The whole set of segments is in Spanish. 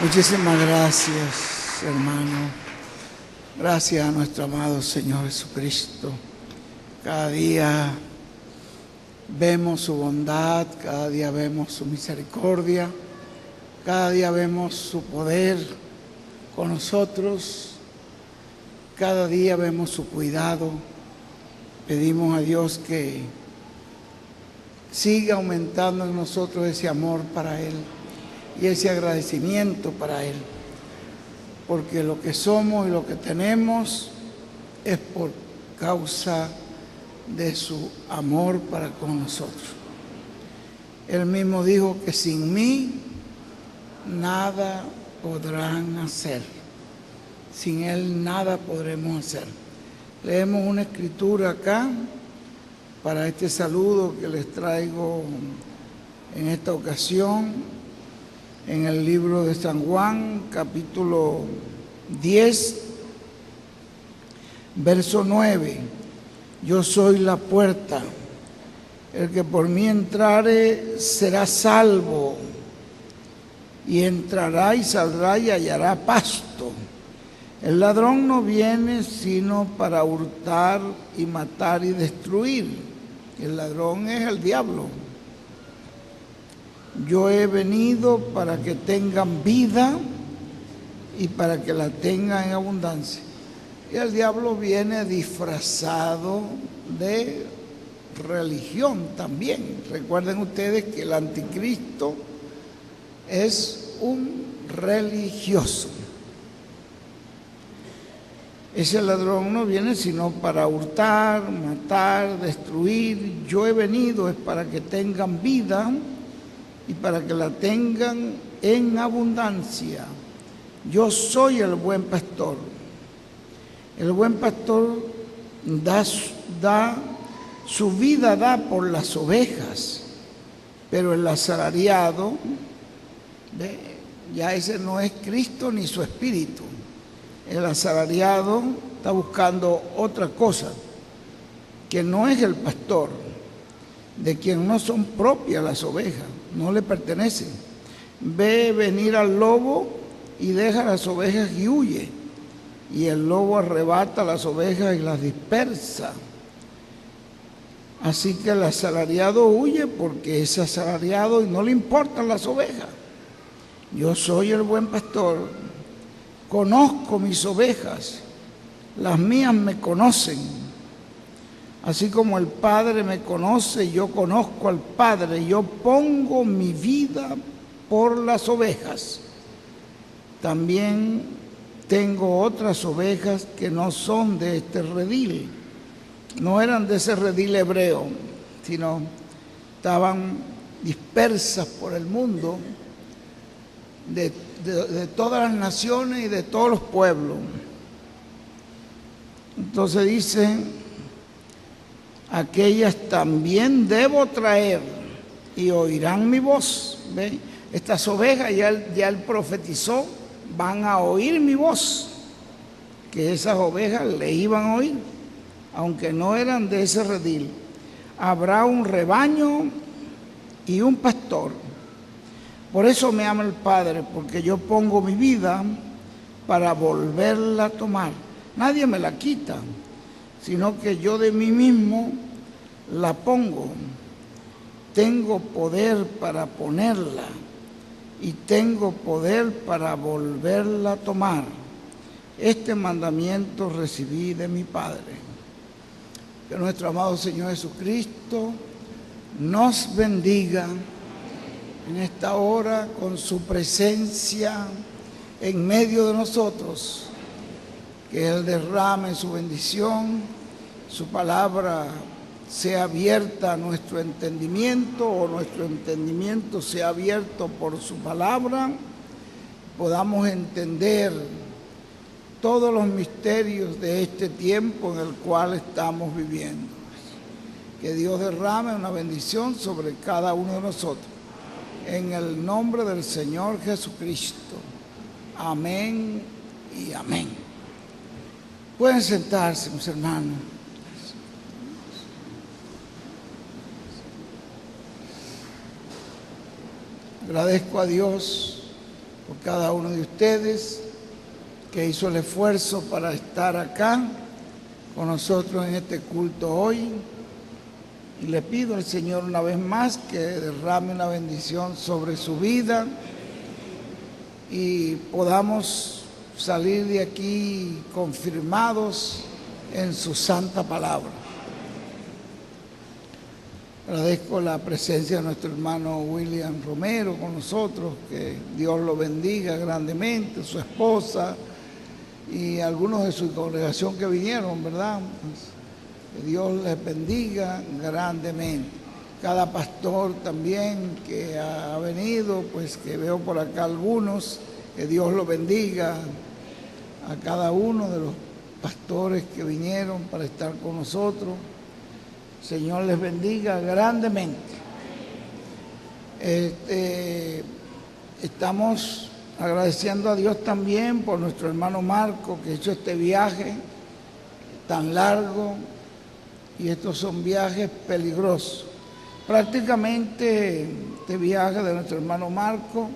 Muchísimas gracias, hermano. Gracias a nuestro amado Señor Jesucristo. Cada día vemos su bondad, cada día vemos su misericordia, cada día vemos su poder con nosotros, cada día vemos su cuidado. Pedimos a Dios que siga aumentando en nosotros ese amor para Él y ese agradecimiento para Él, porque lo que somos y lo que tenemos es por causa de su amor para con nosotros. Él mismo dijo que sin mí nada podrán hacer. Sin Él nada podremos hacer. Leemos una escritura acá para este saludo que les traigo en esta ocasión, en el libro de San Juan, capítulo 10, verso 9. Yo soy la puerta. El que por mí entrare será salvo, y entrará y saldrá y hallará pasto. El ladrón no viene sino para hurtar y matar y destruir. El ladrón es el diablo. Yo he venido para que tengan vida y para que la tengan en abundancia. Y el diablo viene disfrazado de religión también. Recuerden ustedes que el anticristo es un religioso. Ese ladrón no viene sino para hurtar, matar, destruir. Yo he venido es para que tengan vida y para que la tengan en abundancia. Yo soy el buen pastor. El buen pastor da su vida por las ovejas, pero el asalariado, ya ese no es Cristo ni su espíritu. El asalariado está buscando otra cosa, que no es el pastor, de quien no son propias las ovejas, no le pertenecen. Ve venir al lobo y deja las ovejas y huye. Y el lobo arrebata las ovejas y las dispersa. Así que el asalariado huye porque es asalariado y no le importan las ovejas. Yo soy el buen pastor, conozco mis ovejas, las mías me conocen. Así como el Padre me conoce, yo conozco al Padre, yo pongo mi vida por las ovejas. También tengo otras ovejas que no son de este redil, no eran de ese redil hebreo, sino estaban dispersas por el mundo, de todas las naciones y de todos los pueblos. Entonces dice, aquellas también debo traer y oirán mi voz. ¿Ven? Estas ovejas, ya él profetizó, van a oír mi voz, que esas ovejas le iban a oír, aunque no eran de ese redil. Habrá un rebaño y un pastor. Por eso me ama el Padre, porque yo pongo mi vida para volverla a tomar. Nadie me la quita, sino que yo de mí mismo la pongo. Tengo poder para ponerla y tengo poder para volverla a tomar. Este mandamiento recibí de mi Padre. Que nuestro amado Señor Jesucristo nos bendiga en esta hora con su presencia en medio de nosotros. Que Él derrame su bendición, su palabra sea abierta a nuestro entendimiento, o nuestro entendimiento sea abierto por su palabra, podamos entender todos los misterios de este tiempo en el cual estamos viviendo. Que Dios derrame una bendición sobre cada uno de nosotros. En el nombre del Señor Jesucristo. Amén y amén. Pueden sentarse, mis hermanos. Agradezco a Dios por cada uno de ustedes que hizo el esfuerzo para estar acá con nosotros en este culto hoy. Y le pido al Señor una vez más que derrame una bendición sobre su vida y podamos salir de aquí confirmados en su santa palabra. Agradezco la presencia de nuestro hermano William Romero con nosotros, que Dios lo bendiga grandemente, su esposa y algunos de su congregación que vinieron, ¿verdad? Que Dios les bendiga grandemente. Cada pastor también que ha venido, pues que veo por acá algunos, que Dios lo bendiga a cada uno de los pastores que vinieron para estar con nosotros. Señor les bendiga grandemente. Estamos agradeciendo a Dios también por nuestro hermano Marco, que ha hecho este viaje tan largo, y estos son viajes peligrosos. Prácticamente este viaje de nuestro hermano Marco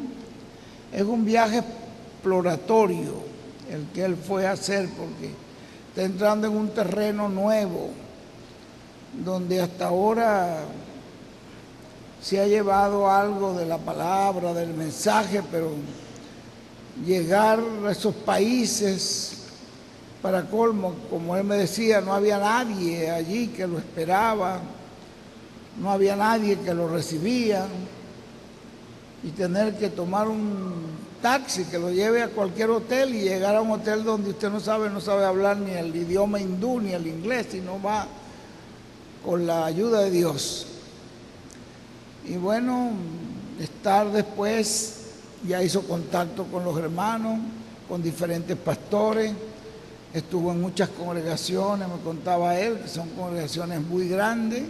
es un viaje exploratorio, el que él fue a hacer, porque está entrando en un terreno nuevo, donde hasta ahora se ha llevado algo de la palabra, del mensaje, pero llegar a esos países, para colmo, como él me decía, no había nadie allí que lo esperaba, no había nadie que lo recibía, y tener que tomar un taxi que lo lleve a cualquier hotel y llegar a un hotel donde usted no sabe hablar ni el idioma hindú ni el inglés, sino va con la ayuda de Dios. Y bueno, estar después, ya hizo contacto con los hermanos, con diferentes pastores, estuvo en muchas congregaciones, me contaba él, que son congregaciones muy grandes,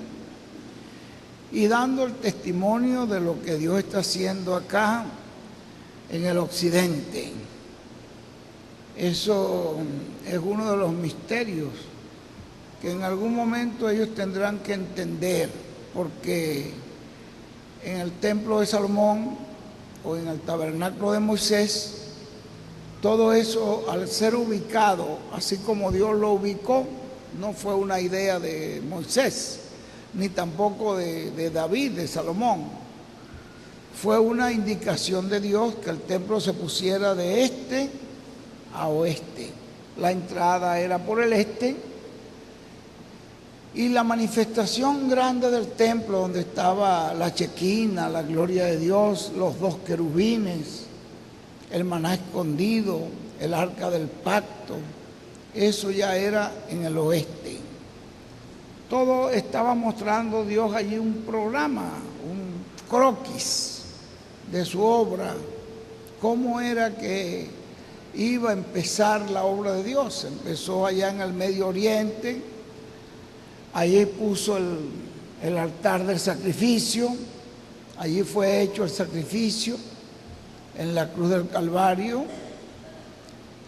y dando el testimonio de lo que Dios está haciendo acá en el occidente. Eso es uno de los misterios que en algún momento ellos tendrán que entender, porque en el templo de Salomón o en el tabernáculo de Moisés, todo eso, al ser ubicado así como Dios lo ubicó, no fue una idea de Moisés, ni tampoco de David, de Salomón. Fue una indicación de Dios que el templo se pusiera de este a oeste. La entrada era por el este, y la manifestación grande del templo, donde estaba la chequina, la gloria de Dios, los dos querubines, el maná escondido, el arca del pacto, eso ya era en el oeste. Todo estaba mostrando Dios allí un programa, un croquis de su obra, cómo era que iba a empezar la obra de Dios. Empezó allá en el Medio Oriente, allí puso el altar del sacrificio, allí fue hecho el sacrificio en la cruz del Calvario.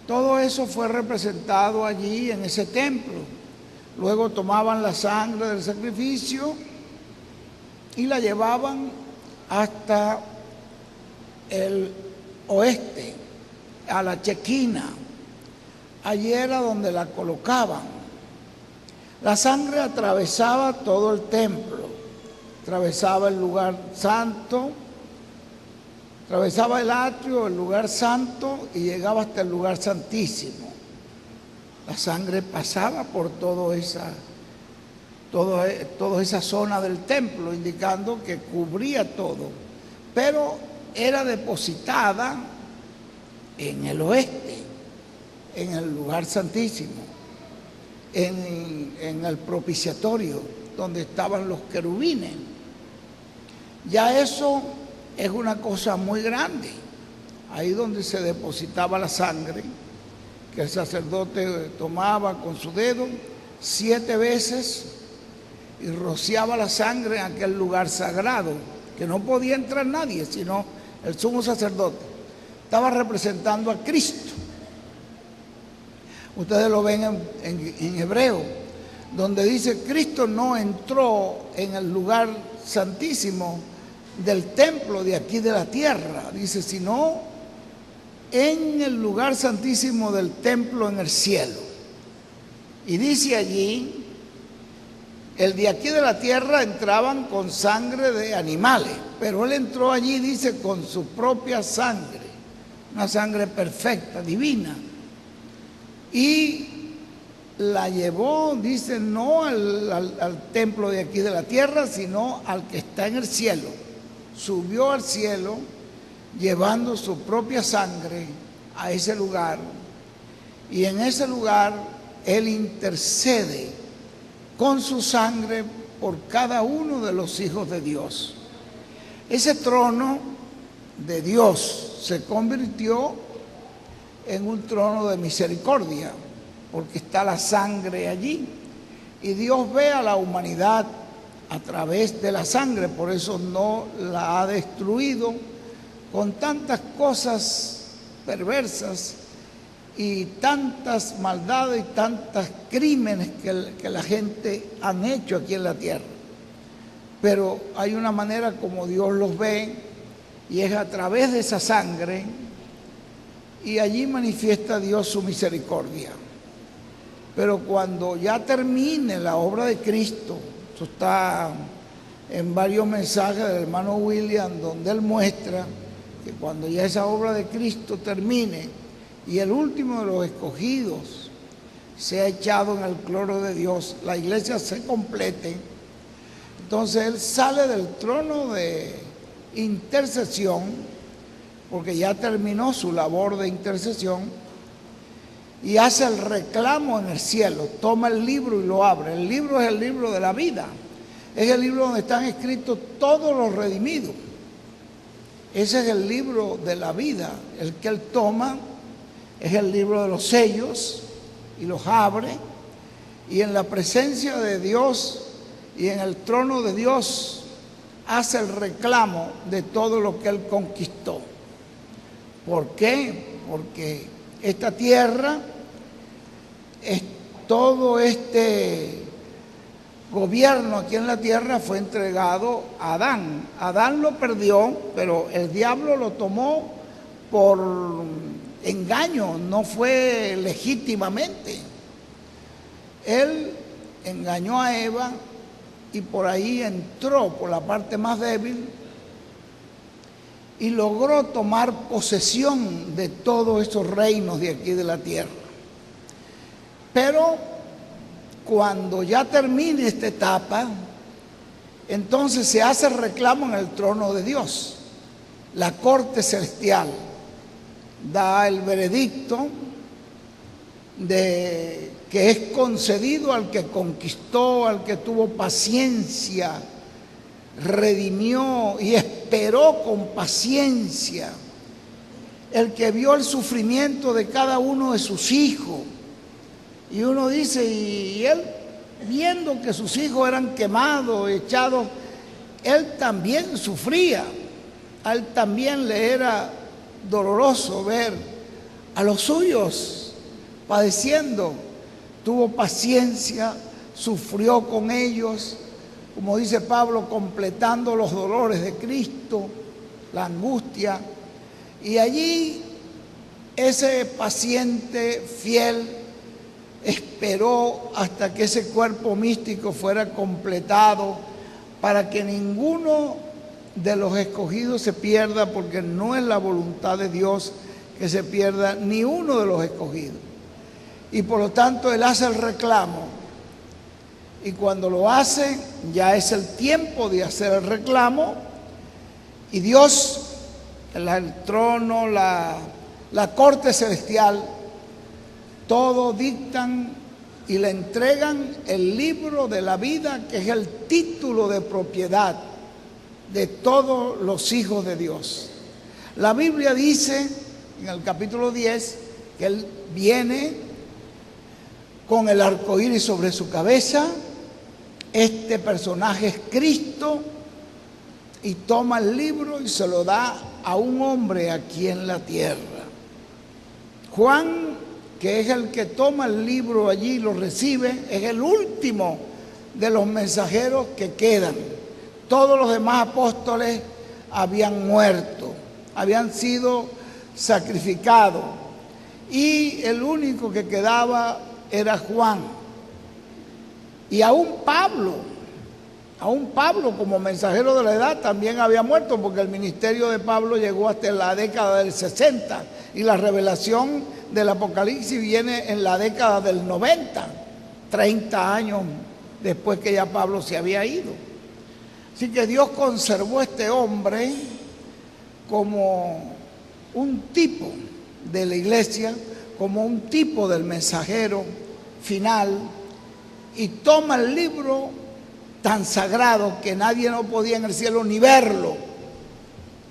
Todo eso fue representado allí en ese templo. Luego tomaban la sangre del sacrificio y la llevaban hasta el oeste, a la chequina. Allí era donde la colocaban. La sangre atravesaba todo el templo, atravesaba el lugar santo, atravesaba el atrio, el lugar santo, y llegaba hasta el lugar santísimo. La sangre pasaba por toda esa zona del templo, indicando que cubría todo, pero era depositada en el oeste, en el lugar santísimo, en el propiciatorio, donde estaban los querubines. Ya eso es una cosa muy grande, ahí donde se depositaba la sangre, que el sacerdote tomaba con su dedo 7 veces y rociaba la sangre en aquel lugar sagrado, que no podía entrar nadie, sino el sumo sacerdote. Estaba representando a Cristo. Ustedes lo ven en Hebreo, donde dice: Cristo no entró en el lugar santísimo del templo de aquí de la tierra, dice, sino en el lugar santísimo del templo en el cielo. Y dice allí, el de aquí de la tierra entraban con sangre de animales, pero él entró allí, dice, con su propia sangre, una sangre perfecta, divina. Y la llevó, dice, no al templo de aquí de la tierra, sino al que está en el cielo. Subió al cielo llevando su propia sangre a ese lugar. Y en ese lugar él intercede con su sangre por cada uno de los hijos de Dios. Ese trono de Dios se convirtió en un trono de misericordia, porque está la sangre allí. Y Dios ve a la humanidad a través de la sangre, por eso no la ha destruido con tantas cosas perversas y tantas maldades y tantos crímenes que la gente han hecho aquí en la tierra. Pero hay una manera como Dios los ve, y es a través de esa sangre, y allí manifiesta Dios su misericordia. Pero cuando ya termine la obra de Cristo, esto está en varios mensajes del hermano William, donde él muestra que cuando ya esa obra de Cristo termine y el último de los escogidos sea echado en el cloro de Dios, la iglesia se complete, entonces él sale del trono de intercesión, porque ya terminó su labor de intercesión, y hace el reclamo en el cielo, toma el libro y lo abre. El libro es el libro de la vida, es el libro donde están escritos todos los redimidos. Ese es el libro de la vida, el que él toma es el libro de los sellos y los abre, y en la presencia de Dios y en el trono de Dios hace el reclamo de todo lo que él conquistó. ¿Por qué? Porque esta tierra, todo este gobierno aquí en la tierra fue entregado a Adán. Adán lo perdió, pero el diablo lo tomó por engaño, no fue legítimamente. Él engañó a Eva y por ahí entró por la parte más débil y logró tomar posesión de todos esos reinos de aquí de la tierra. Pero cuando ya termine esta etapa, entonces se hace el reclamo en el trono de Dios. La corte celestial da el veredicto de que es concedido al que conquistó, al que tuvo paciencia, redimió y esperó con paciencia, el que vio el sufrimiento de cada uno de sus hijos. Y uno dice, y él viendo que sus hijos eran quemados, echados, él también sufría, a él también le era doloroso ver a los suyos padeciendo. Tuvo paciencia, sufrió con ellos, como dice Pablo, completando los dolores de Cristo, la angustia. Y allí ese paciente fiel esperó hasta que ese cuerpo místico fuera completado, para que ninguno de los escogidos se pierda, porque no es la voluntad de Dios que se pierda ni uno de los escogidos. Y por lo tanto él hace el reclamo, y cuando lo hace ya es el tiempo de hacer el reclamo, y Dios, el trono, la corte celestial, todo dictan y le entregan el libro de la vida, que es el título de propiedad de todos los hijos de Dios. La Biblia dice en el capítulo 10 que él viene con el arco iris sobre su cabeza. Este personaje es Cristo, y toma el libro y se lo da a un hombre aquí en la tierra. Juan, que es el que toma el libro allí y lo recibe, es el último de los mensajeros que quedan. Todos los demás apóstoles habían muerto, habían sido sacrificado, y el único que quedaba era Juan. Y aún Pablo como mensajero de la edad también había muerto, porque el ministerio de Pablo llegó hasta la década del 60 y la revelación del Apocalipsis viene en la década del 90, 30 años después que ya Pablo se había ido. Así que Dios conservó a este hombre como un tipo de la iglesia, como un tipo del mensajero final, y toma el libro tan sagrado que nadie no podía en el cielo ni verlo,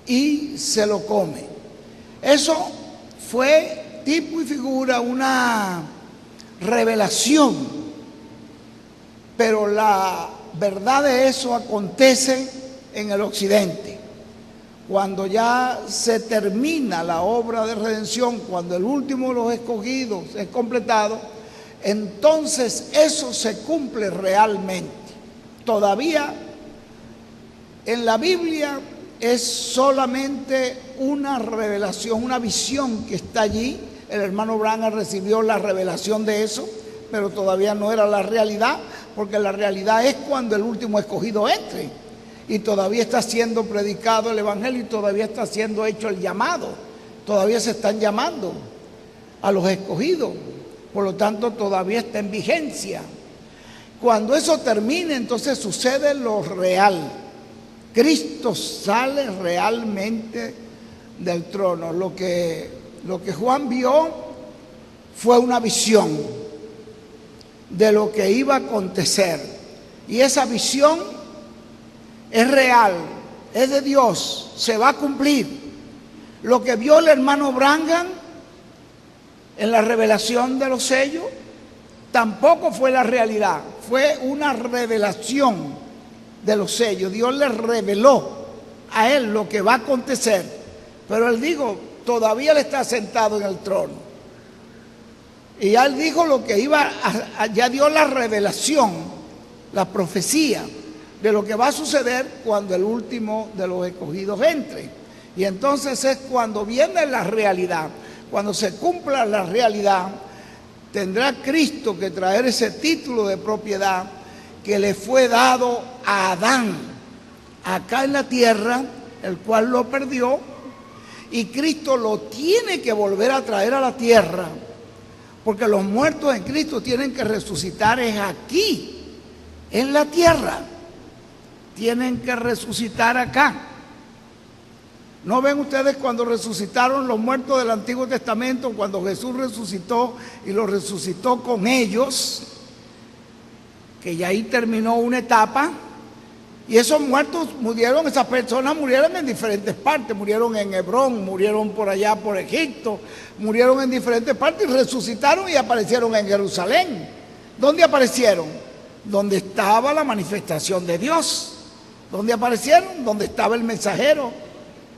y se lo come. Eso fue tipo y figura, una revelación, pero la verdad de eso acontece en el occidente. Cuando ya se termina la obra de redención, cuando el último de los escogidos es completado, entonces eso se cumple realmente. Todavía en la Biblia es solamente una revelación, una visión que está allí. El hermano Branham recibió la revelación de eso, pero todavía no era la realidad, porque la realidad es cuando el último escogido entre. Y todavía está siendo predicado el evangelio y todavía está siendo hecho el llamado. Todavía se están llamando a los escogidos. Por lo tanto, todavía está en vigencia. Cuando eso termine, entonces sucede lo real. Cristo sale realmente del trono. Lo que Juan vio fue una visión de lo que iba a acontecer. Y esa visión es real, es de Dios, se va a cumplir. Lo que vio el hermano Branham en la revelación de los sellos tampoco fue la realidad, fue una revelación de los sellos. Dios le reveló a él lo que va a acontecer, pero él dijo, todavía él está sentado en el trono. Y ya él dijo lo que iba ya dio la revelación, la profecía de lo que va a suceder cuando el último de los escogidos entre. Y entonces es cuando viene la realidad, cuando se cumpla la realidad, tendrá Cristo que traer ese título de propiedad que le fue dado a Adán acá en la tierra, el cual lo perdió, y Cristo lo tiene que volver a traer a la tierra, porque los muertos en Cristo tienen que resucitar es aquí, en la tierra. Tienen que resucitar acá. ¿No ven ustedes cuando resucitaron los muertos del Antiguo Testamento, cuando Jesús resucitó y los resucitó con ellos, que ya ahí terminó una etapa? Y esos muertos murieron, esas personas murieron en diferentes partes, murieron en Hebrón, murieron por allá por Egipto, murieron en diferentes partes y resucitaron y aparecieron en Jerusalén. ¿Dónde aparecieron? Donde estaba la manifestación de Dios. ¿Dónde aparecieron? Donde estaba el mensajero,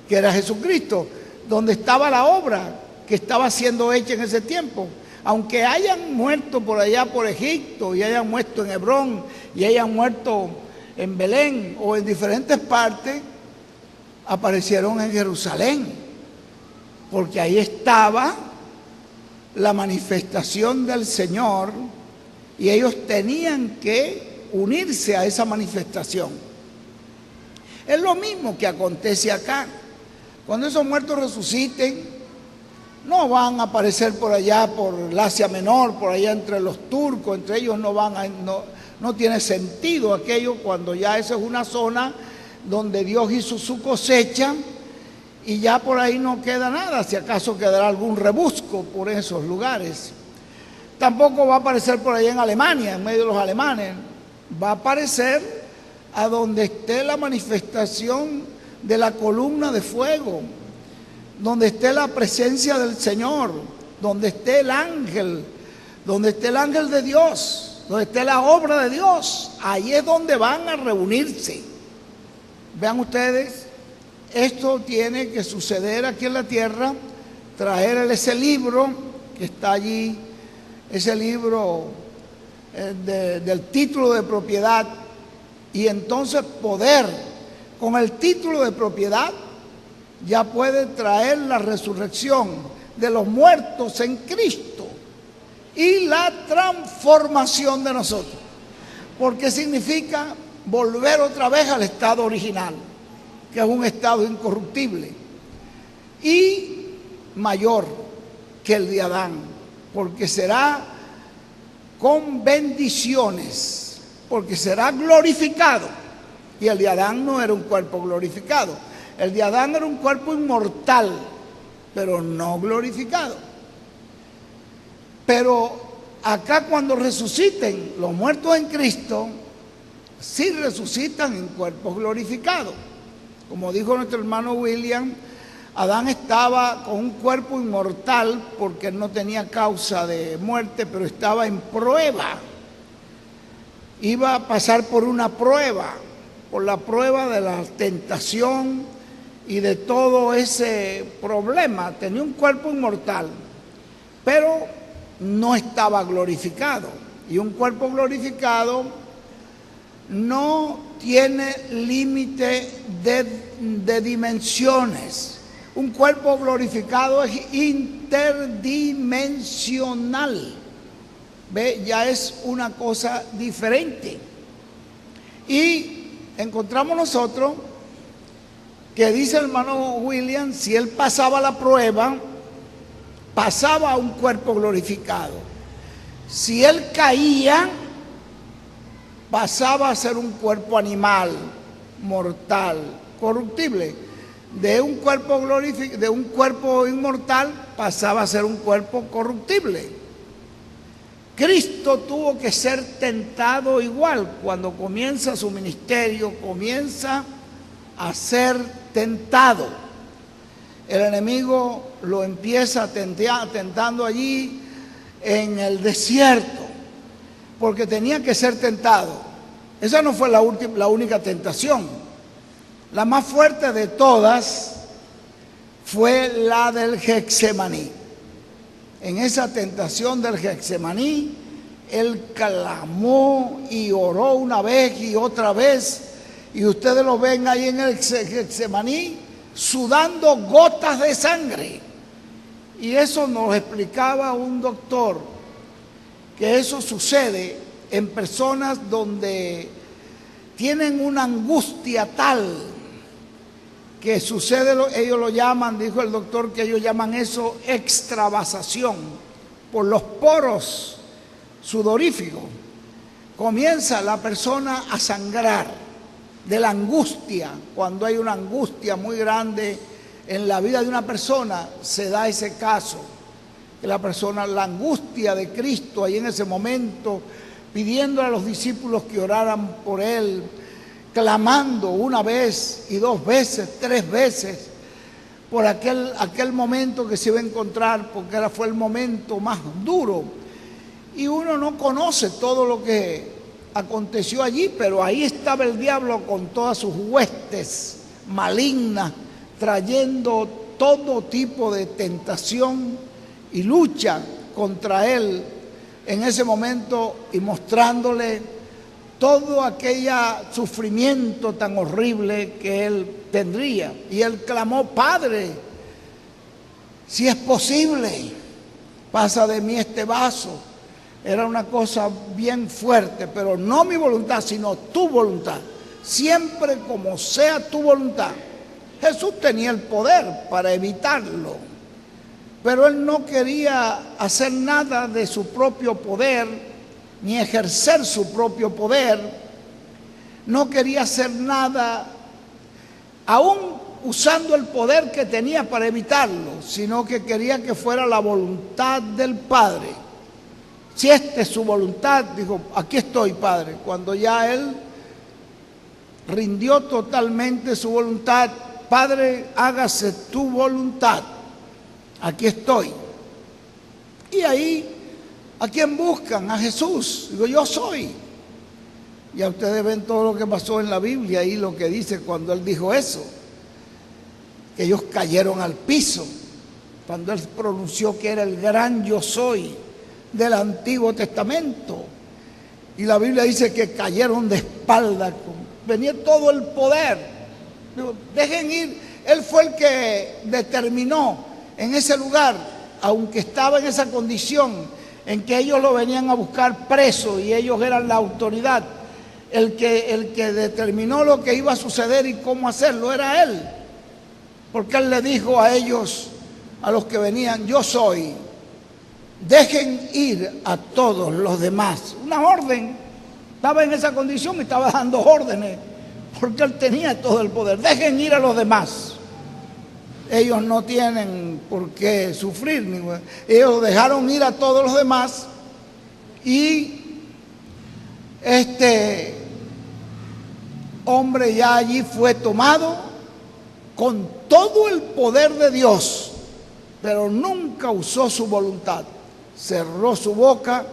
que era Jesucristo, donde estaba la obra que estaba siendo hecha en ese tiempo. Aunque hayan muerto por allá por Egipto, y hayan muerto en Hebrón, y hayan muerto en Belén o en diferentes partes, aparecieron en Jerusalén, porque ahí estaba la manifestación del Señor y ellos tenían que unirse a esa manifestación. Es lo mismo que acontece acá. Cuando esos muertos resuciten, no van a aparecer por allá, por el Asia Menor, por allá entre los turcos, entre ellos no tiene sentido aquello, cuando ya esa es una zona donde Dios hizo su cosecha y ya por ahí no queda nada, si acaso quedará algún rebusco por esos lugares. Tampoco va a aparecer por allá en Alemania, en medio de los alemanes, va a aparecer a donde esté la manifestación de la columna de fuego, donde esté la presencia del Señor, donde esté el ángel de Dios, donde esté la obra de Dios. Ahí es donde van a reunirse. Vean ustedes, esto tiene que suceder aquí en la tierra, traer ese libro que está allí, ese libro del título de propiedad, y entonces poder, con el título de propiedad, ya puede traer la resurrección de los muertos en Cristo y la transformación de nosotros. Porque significa volver otra vez al estado original, que es un estado incorruptible y mayor que el de Adán, porque será con bendiciones, porque será glorificado. Y el de Adán no era un cuerpo glorificado, el de Adán era un cuerpo inmortal, pero no glorificado. Pero acá cuando resuciten los muertos en Cristo, sí resucitan en cuerpos glorificados. Como dijo nuestro hermano William, Adán estaba con un cuerpo inmortal porque él no tenía causa de muerte, pero estaba en prueba. Iba a pasar por una prueba, por la prueba de la tentación y de todo ese problema. Tenía un cuerpo inmortal, pero no estaba glorificado. Y un cuerpo glorificado no tiene límite de dimensiones. Un cuerpo glorificado es interdimensional. ¿Ve? Ya es una cosa diferente. Y encontramos nosotros que dice el hermano William, si él pasaba la prueba, pasaba a un cuerpo glorificado. Si él caía, pasaba a ser un cuerpo animal, mortal, corruptible. De un cuerpo inmortal pasaba a ser un cuerpo corruptible. Cristo tuvo que ser tentado igual. Cuando comienza su ministerio, comienza a ser tentado. El enemigo lo empieza tentando allí en el desierto, porque tenía que ser tentado. Esa no fue la única tentación. La más fuerte de todas fue la del Getsemaní. En esa tentación del Getsemaní, él clamó y oró una vez y otra vez, y ustedes lo ven ahí en el Getsemaní sudando gotas de sangre. Y eso nos explicaba un doctor, que eso sucede en personas donde tienen una angustia tal que sucede, ellos lo llaman, dijo el doctor, que ellos llaman eso extravasación, por los poros sudoríficos. Comienza la persona a sangrar de la angustia. Cuando hay una angustia muy grande en la vida de una persona, se da ese caso, que la persona, la angustia de Cristo ahí en ese momento, pidiendo a los discípulos que oraran por él, clamando una vez y dos veces, tres veces, por aquel momento que se iba a encontrar, porque fue el momento más duro. Y uno no conoce todo lo que aconteció allí, pero ahí estaba el diablo con todas sus huestes malignas, trayendo todo tipo de tentación y lucha contra él en ese momento y mostrándole todo aquel sufrimiento tan horrible que él tendría. Y él clamó: Padre, si es posible, pasa de mí este vaso. Era una cosa bien fuerte, pero no mi voluntad, sino tu voluntad. Siempre como sea tu voluntad. Jesús tenía el poder para evitarlo, pero él no quería hacer nada de su propio poder, ni ejercer su propio poder. No quería hacer nada, aún usando el poder que tenía para evitarlo, sino que quería que fuera la voluntad del Padre. Si esta es su voluntad, dijo: aquí estoy, Padre. Cuando ya él rindió totalmente su voluntad: Padre, hágase tu voluntad, aquí estoy. Y ahí, ¿a quién buscan? A Jesús. Digo: yo soy. Ya ustedes ven todo lo que pasó en la Biblia y lo que dice cuando él dijo eso, que ellos cayeron al piso cuando él pronunció que era el gran yo soy del Antiguo Testamento. Y la Biblia dice que cayeron de espalda, venía todo el poder. Digo: dejen ir Él fue el que determinó en ese lugar, aunque estaba en esa condición en que ellos lo venían a buscar preso y ellos eran la autoridad, el que determinó lo que iba a suceder y cómo hacerlo era Él. Porque Él le dijo a ellos, a los que venían: yo soy, dejen ir a todos los demás. Una orden. Estaba en esa condición y estaba dando órdenes, porque Él tenía todo el poder. Dejen ir a los demás. Ellos no tienen por qué sufrir. Ellos dejaron ir a todos los demás y este hombre ya allí fue tomado con todo el poder de Dios, pero nunca usó su voluntad. Cerró su boca,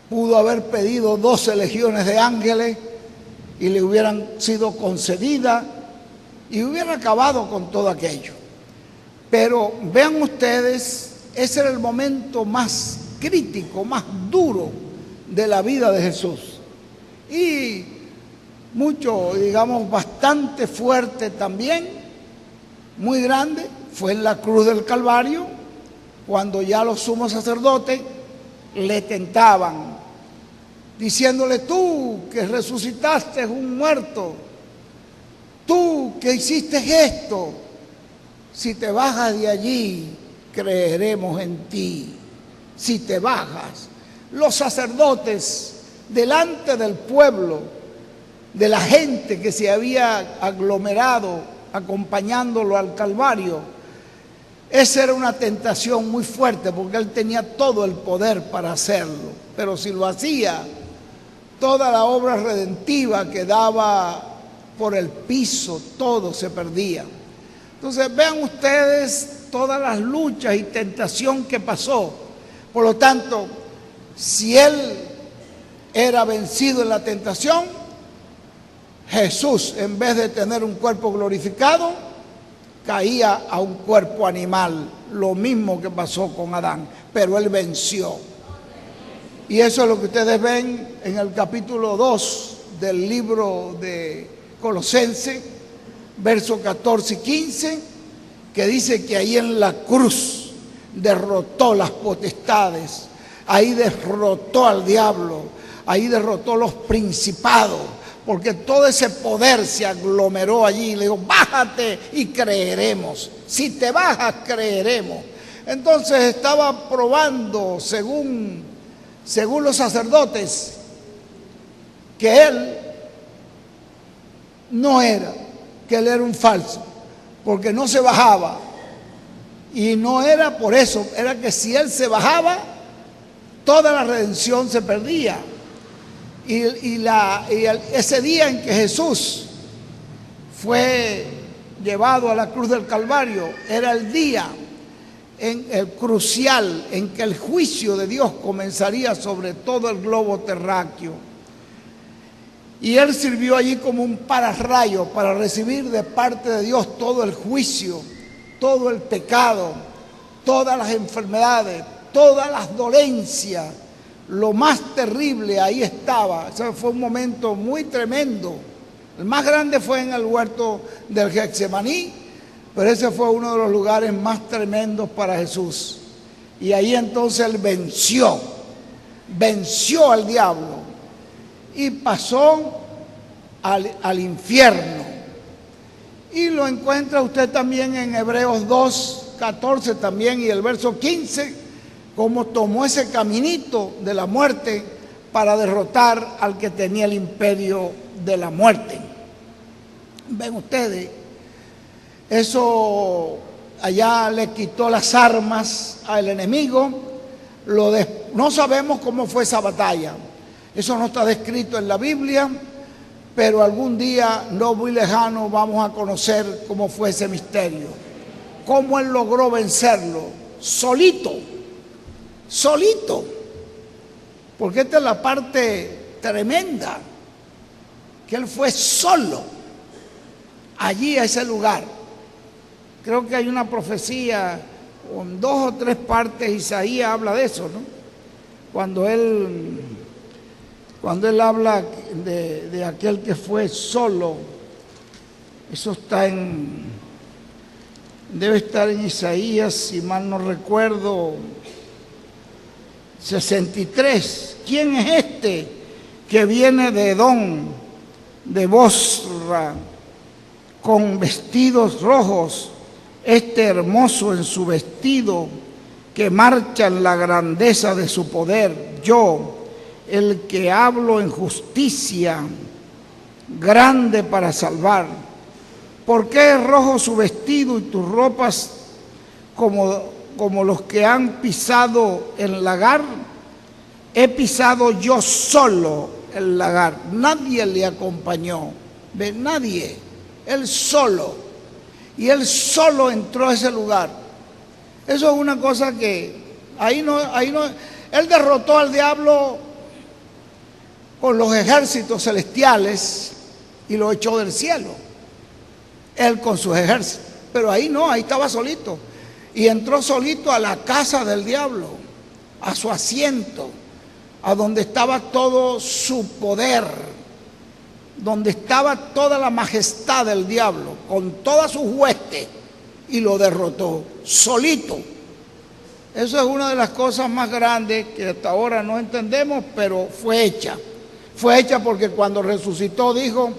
pudo haber pedido 12 legiones de ángeles y le hubieran sido concedidas y hubiera acabado con todo aquello. Pero vean ustedes, ese era el momento más crítico, más duro de la vida de Jesús. Y mucho, digamos, bastante fuerte también, muy grande, fue en la cruz del Calvario, cuando ya los sumos sacerdotes le tentaban, diciéndole: tú que resucitaste un muerto, tú que hiciste esto, si te bajas de allí, creeremos en ti. Si te bajas. Los sacerdotes, delante del pueblo, de la gente que se había aglomerado acompañándolo al Calvario, esa era una tentación muy fuerte, porque Él tenía todo el poder para hacerlo. Pero si lo hacía, toda la obra redentiva quedaba por el piso, todo se perdía. Entonces vean ustedes todas las luchas y tentación que pasó. Por lo tanto, si Él era vencido en la tentación, Jesús, en vez de tener un cuerpo glorificado, caía a un cuerpo animal, lo mismo que pasó con Adán, pero Él venció. Y eso es lo que ustedes ven en el capítulo 2 del libro de Colosenses, versos 14 y 15, que dice que ahí en la cruz derrotó las potestades, ahí derrotó al diablo, ahí derrotó los principados, porque todo ese poder se aglomeró allí. Le digo: bájate y creeremos. Si te bajas, creeremos. Entonces estaba probando, según los sacerdotes, que Él no era, que Él era un falso, porque no se bajaba. Y no era por eso, era que si Él se bajaba, toda la redención se perdía. Ese día en que Jesús fue llevado a la cruz del Calvario, era el día crucial en que el juicio de Dios comenzaría sobre todo el globo terráqueo. Y Él sirvió allí como un pararrayo para recibir de parte de Dios todo el juicio, todo el pecado, todas las enfermedades, todas las dolencias. Lo más terrible ahí estaba. Ese fue un momento muy tremendo. El más grande fue en el huerto del Getsemaní, pero ese fue uno de los lugares más tremendos para Jesús. Y ahí entonces Él venció al diablo y pasó al infierno. Y lo encuentra usted también en Hebreos 2, 14 también, y el verso 15, cómo tomó ese caminito de la muerte para derrotar al que tenía el imperio de la muerte. Ven ustedes, eso allá le quitó las armas al enemigo. No sabemos cómo fue esa batalla, eso no está descrito en la Biblia, pero algún día no muy lejano vamos a conocer cómo fue ese misterio, cómo Él logró vencerlo solito, porque esta es la parte tremenda, que Él fue solo allí a ese lugar. Creo que hay una profecía en 2 o 3 partes, Isaías habla de eso, ¿no? Cuando él habla de aquel que fue solo, eso está en Debe estar en Isaías, si mal no recuerdo, 63. ¿Quién es este que viene de Edom, de Bosra, con vestidos rojos, este hermoso en su vestido, que marcha en la grandeza de su poder? Yo, el que hablo en justicia, grande para salvar. ¿Por qué es rojo su vestido y tus ropas como los que han pisado el lagar? He pisado yo solo el lagar, nadie le acompañó, ¿ve? Nadie, él solo. Y él solo entró a ese lugar. Eso es una cosa que ahí no, él derrotó al diablo con los ejércitos celestiales y lo echó del cielo, él con sus ejércitos. Pero ahí no, ahí estaba solito. Y entró solito a la casa del diablo, a su asiento, a donde estaba todo su poder, donde estaba toda la majestad del diablo, con todas sus huestes, y lo derrotó solito. Eso es una de las cosas más grandes que hasta ahora no entendemos, pero fue hecha. Fue hecha porque cuando resucitó dijo: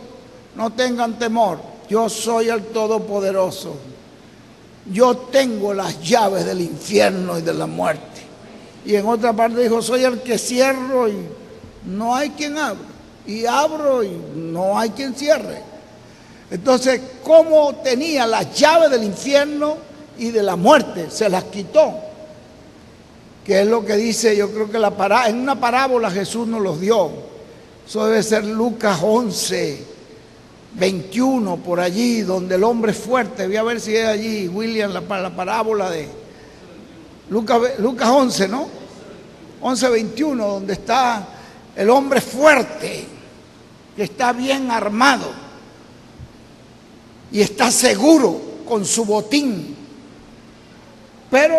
no tengan temor, yo soy el Todopoderoso. Yo tengo las llaves del infierno y de la muerte. Y en otra parte dijo: soy el que cierro y no hay quien abra, y abro y no hay quien cierre. Entonces, ¿cómo tenía las llaves del infierno y de la muerte? Se las quitó. Que es lo que dice, yo creo que en una parábola Jesús nos los dio. Eso debe ser Lucas 11, 21, por allí, donde el hombre fuerte, voy a ver si es allí, William, la parábola de Lucas 11, ¿no? 11, 21, donde está el hombre fuerte, que está bien armado y está seguro con su botín. Pero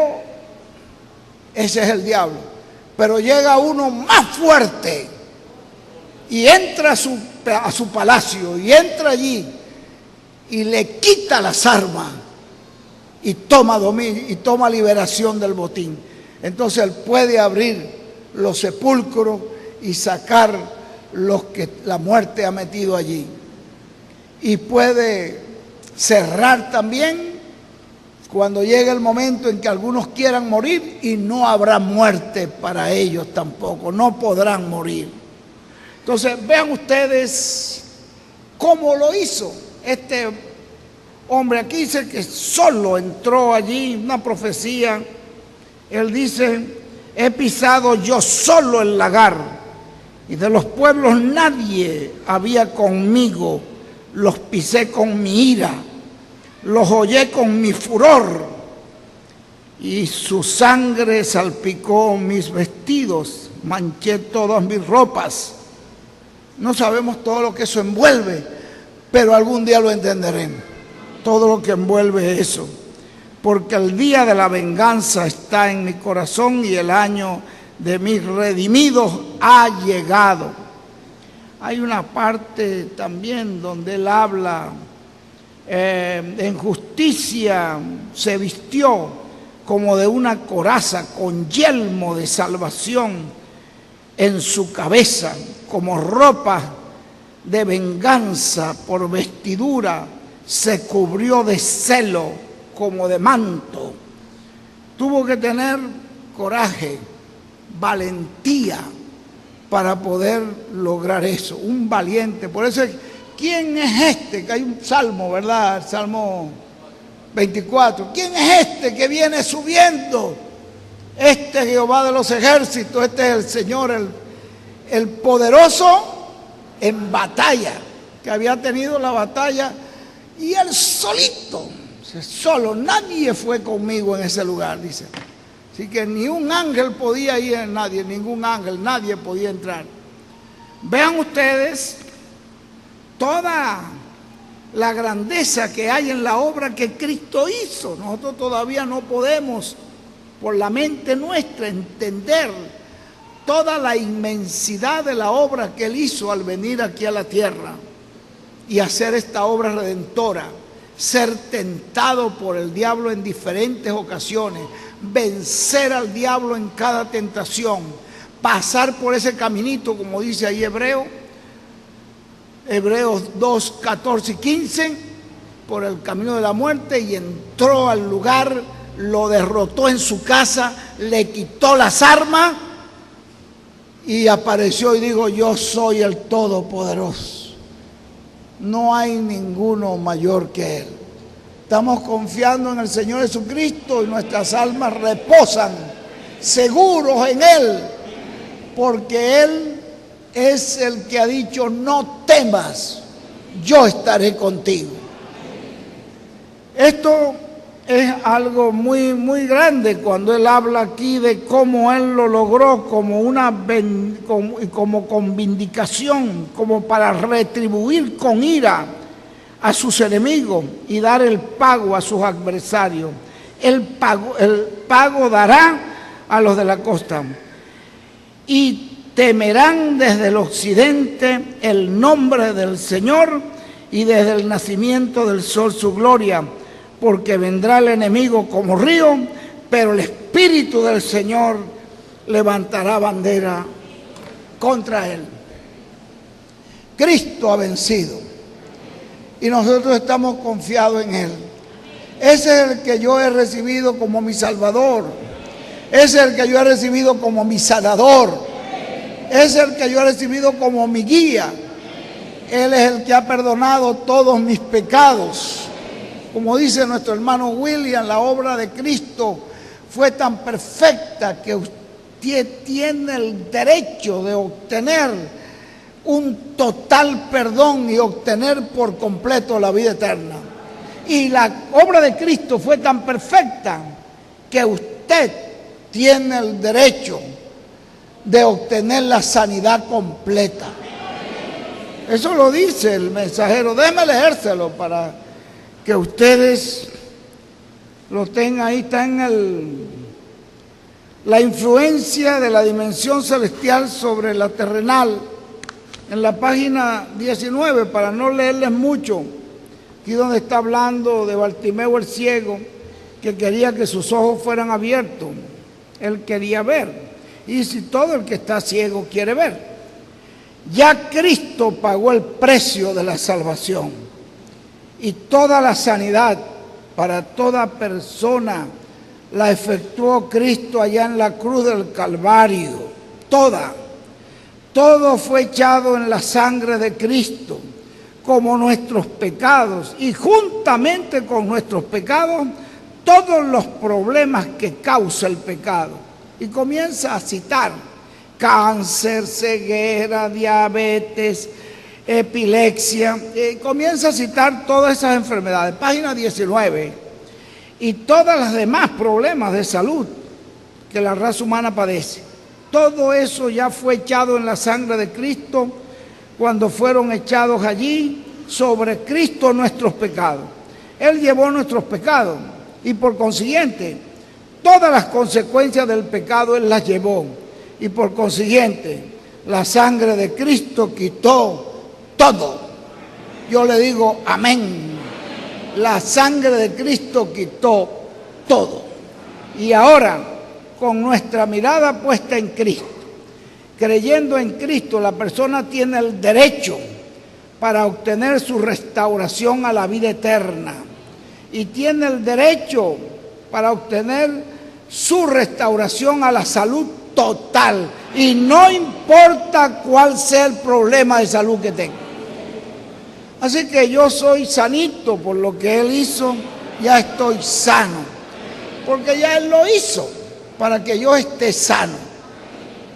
ese es el diablo. Pero llega uno más fuerte y entra a su palacio, y entra allí y le quita las armas y toma dominio y toma liberación del botín. Entonces él puede abrir los sepulcros y sacar los que la muerte ha metido allí, y puede cerrar también cuando llegue el momento en que algunos quieran morir, y no habrá muerte para ellos tampoco, no podrán morir. Entonces vean ustedes cómo lo hizo este hombre. Aquí dice que solo entró allí, una profecía. Él dice: he pisado yo solo el lagar, y de los pueblos nadie había conmigo. Los pisé con mi ira, los hollé con mi furor, y su sangre salpicó mis vestidos, manché todas mis ropas. No sabemos todo lo que eso envuelve, pero algún día lo entenderemos, todo lo que envuelve eso. Porque el día de la venganza está en mi corazón, y el año de mis redimidos ha llegado. Hay una parte también donde él habla, en justicia se vistió como de una coraza, con yelmo de salvación en su cabeza, como ropa de venganza por vestidura, se cubrió de celo como de manto. Tuvo que tener coraje, valentía para poder lograr eso, un valiente. Por eso, ¿quién es este? Que hay un salmo, ¿verdad? El Salmo 24. ¿Quién es este que viene subiendo? Este es Jehová de los ejércitos, este es el Señor, el poderoso en batalla, que había tenido la batalla, y él solito, solo, nadie fue conmigo en ese lugar, dice. Así que ni un ángel podía ir, ningún ángel, nadie podía entrar. Vean ustedes toda la grandeza que hay en la obra que Cristo hizo. Nosotros todavía no podemos, por la mente nuestra, entender toda la inmensidad de la obra que Él hizo al venir aquí a la tierra y hacer esta obra redentora, ser tentado por el diablo en diferentes ocasiones, vencer al diablo en cada tentación, pasar por ese caminito, como dice ahí Hebreos 2, 14 y 15, por el camino de la muerte, y entró al lugar, lo derrotó en su casa, le quitó las armas y apareció y dijo: yo soy el Todopoderoso. No hay ninguno mayor que Él. Estamos confiando en el Señor Jesucristo y nuestras almas reposan seguros en Él, porque Él es el que ha dicho: no temas, yo estaré contigo. Esto es algo muy, muy grande cuando Él habla aquí de cómo Él lo logró como con vindicación, como para retribuir con ira a sus enemigos y dar el pago a sus adversarios. El pago dará a los de la costa. Y temerán desde el occidente el nombre del Señor, y desde el nacimiento del sol su gloria, porque vendrá el enemigo como río, pero el Espíritu del Señor levantará bandera contra él. Cristo ha vencido y nosotros estamos confiados en Él. Ese es el que yo he recibido como mi Salvador. Ese es el que yo he recibido como mi sanador. Ese es el que yo he recibido como mi guía. Él es el que ha perdonado todos mis pecados. Como dice nuestro hermano William, la obra de Cristo fue tan perfecta que usted tiene el derecho de obtener un total perdón y obtener por completo la vida eterna. Y la obra de Cristo fue tan perfecta que usted tiene el derecho de obtener la sanidad completa. Eso lo dice el mensajero. Déjeme leérselo para que ustedes lo tengan. Ahí está la influencia de la dimensión celestial sobre la terrenal, en la página 19, para no leerles mucho. Aquí donde está hablando de Bartimeo el ciego, que quería que sus ojos fueran abiertos. Él quería ver. Y si todo el que está ciego quiere ver. Ya Cristo pagó el precio de la salvación. Y toda la sanidad para toda persona la efectuó Cristo allá en la cruz del Calvario. Todo fue echado en la sangre de Cristo, como nuestros pecados, y juntamente con nuestros pecados, todos los problemas que causa el pecado. Y comienza a citar cáncer, ceguera, diabetes, epilepsia, comienza a citar todas esas enfermedades, página 19, y todas las demás problemas de salud que la raza humana padece. Todo eso ya fue echado en la sangre de Cristo cuando fueron echados allí sobre Cristo nuestros pecados. Él llevó nuestros pecados y por consiguiente todas las consecuencias del pecado Él las llevó, y por consiguiente la sangre de Cristo quitó todo. Yo le digo amén. La sangre de Cristo quitó todo. Y ahora, con nuestra mirada puesta en Cristo, creyendo en Cristo, la persona tiene el derecho para obtener su restauración a la vida eterna. Y tiene el derecho para obtener su restauración a la salud total. Y no importa cuál sea el problema de salud que tenga. Así que yo soy sanito por lo que Él hizo, ya estoy sano. Porque ya Él lo hizo para que yo esté sano.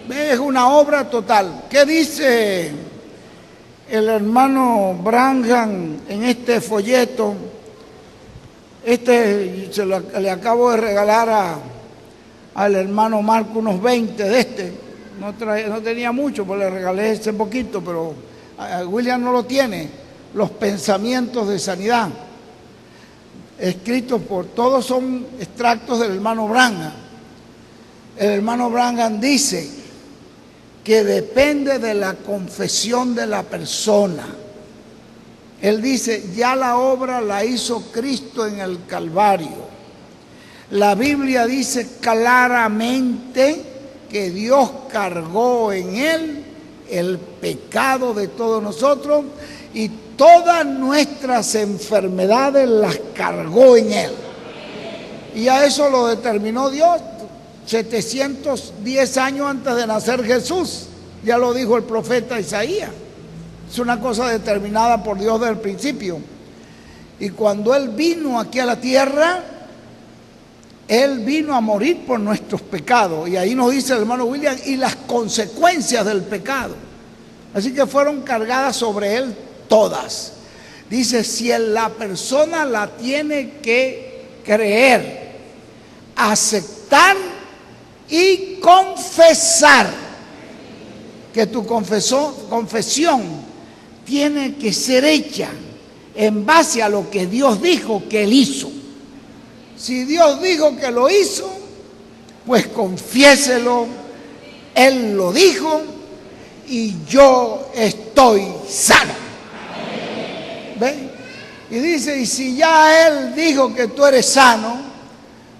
Es una obra total. ¿Qué dice el hermano Branham en este folleto? Le acabo de regalar al hermano Marco unos 20 de este. No tenía mucho, pues le regalé ese poquito, pero William no lo tiene. Los pensamientos de sanidad, escritos todos son extractos del hermano Branham. El hermano Branham dice que depende de la confesión de la persona. Él dice, ya la obra la hizo Cristo en el Calvario. La Biblia dice claramente que Dios cargó en Él el pecado de todos nosotros y todas nuestras enfermedades las cargó en Él. Y a eso lo determinó Dios 710 años antes de nacer Jesús. Ya lo dijo el profeta Isaías. Es una cosa determinada por Dios desde el principio. Y cuando Él vino aquí a la tierra, Él vino a morir por nuestros pecados. Y ahí nos dice el hermano William, y las consecuencias del pecado. Así que fueron cargadas sobre Él todas. Dice, si la persona la tiene que creer, aceptar y confesar, que tu confesión tiene que ser hecha en base a lo que Dios dijo que Él hizo. Si Dios dijo que lo hizo, pues confiéselo. Él lo dijo y yo estoy sano. ¿Ven? Y dice, y si ya Él dijo que tú eres sano,